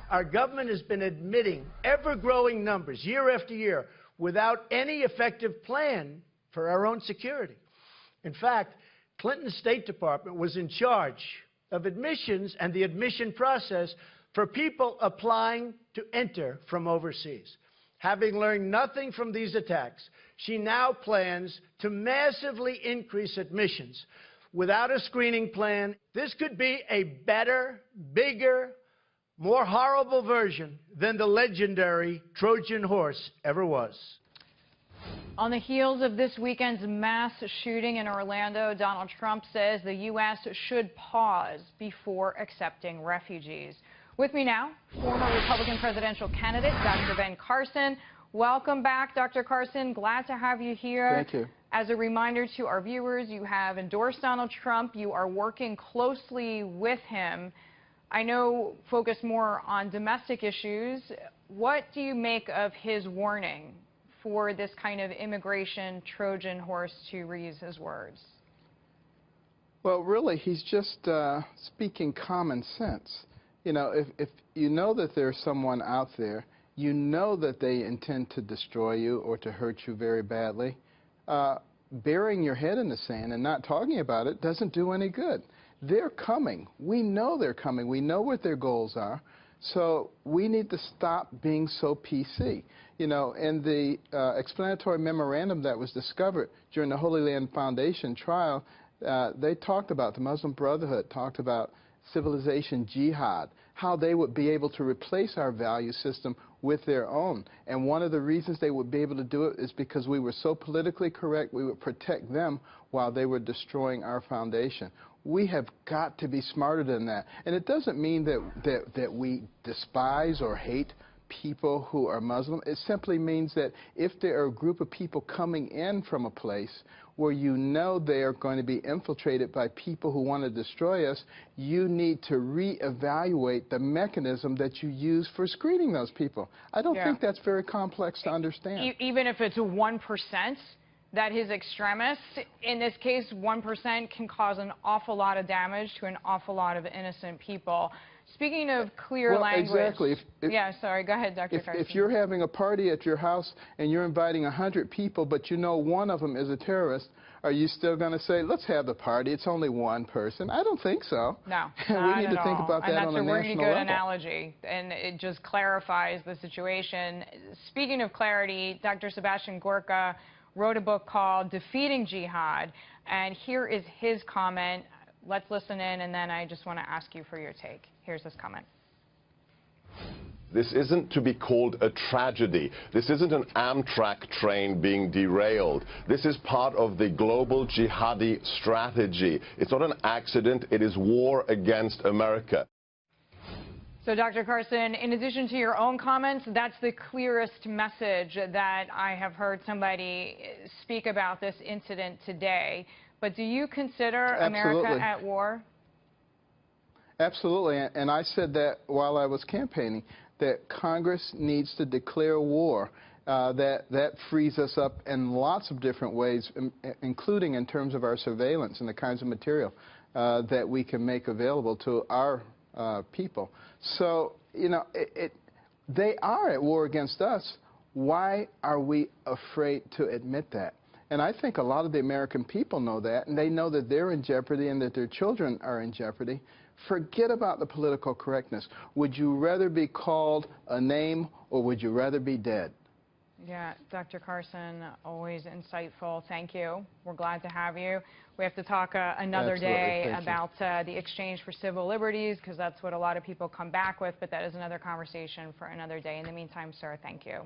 Our government has been admitting ever-growing numbers year after year without any effective plan for our own security. In fact, Clinton's State Department was in charge of admissions and the admission process for people applying to enter from overseas. Having learned nothing from these attacks, she now plans to massively increase admissions. Without a screening plan, this could be a better, bigger, more horrible version than the legendary Trojan horse ever was. On the heels of this weekend's mass shooting in Orlando, Donald Trump says the U.S. should pause before accepting refugees. With me now, former Republican presidential candidate, Dr. Ben Carson. Welcome back, Dr. Carson. Glad to have you here. Thank you. As a reminder to our viewers, you have endorsed Donald Trump. You are working closely with him. I know focus more on domestic issues. What do you make of his warning for this kind of immigration Trojan horse, to reuse his words? Well, really, he's just speaking common sense. You know, if you know that there's someone out there, you know that they intend to destroy you or to hurt you very badly, burying your head in the sand and not talking about it doesn't do any good. They're coming. We know they're coming. We know what their goals are. So we need to stop being so PC. You know, in the explanatory memorandum that was discovered during the Holy Land Foundation trial, they talked about, the Muslim Brotherhood talked about civilization jihad, how they would be able to replace our value system with their own. And one of the reasons they would be able to do it is because we were so politically correct, we would protect them while they were destroying our foundation. We have got to be smarter than that. And it doesn't mean that we despise or hate people who are Muslim. It simply means that if there are a group of people coming in from a place where you know they are going to be infiltrated by people who want to destroy us, you need to reevaluate the mechanism that you use for screening those people. I don't think that's very complex to understand. Even if it's 1%, that his extremists, in this case, 1% can cause an awful lot of damage to an awful lot of innocent people. Speaking of clear language... Exactly. Yeah, sorry, go ahead, Dr. Carson. If you're having a party at your house and you're inviting 100 people, but you know one of them is a terrorist, are you still going to say, let's have the party, it's only one person? I don't think so. No, we need to think about that on a national level. And that's a really good analogy, and it just clarifies the situation. Speaking of clarity, Dr. Sebastian Gorka wrote a book called Defeating Jihad, and here is his comment. Let's listen in, and then I just want to ask you for your take. Here's his comment. This isn't to be called a tragedy. This isn't an Amtrak train being derailed. This is part of the global jihadi strategy. It's not an accident. It is war against America. So, Dr. Carson, in addition to your own comments, that's the clearest message that I have heard somebody speak about this incident today. But do you consider America at war? Absolutely, and I said that while I was campaigning, that Congress needs to declare war. That frees us up in lots of different ways, including in terms of our surveillance and the kinds of material that we can make available to our people. So, you know, they are at war against us. Why are we afraid to admit that? And I think a lot of the American people know that, and they know that they're in jeopardy and that their children are in jeopardy. Forget about the political correctness. Would you rather be called a name, or would you rather be dead? Yeah, Dr. Carson, always insightful. Thank you. We're glad to have you. We have to talk another day about the exchange for civil liberties, because that's what a lot of people come back with, but that is another conversation for another day. In the meantime, sir, thank you.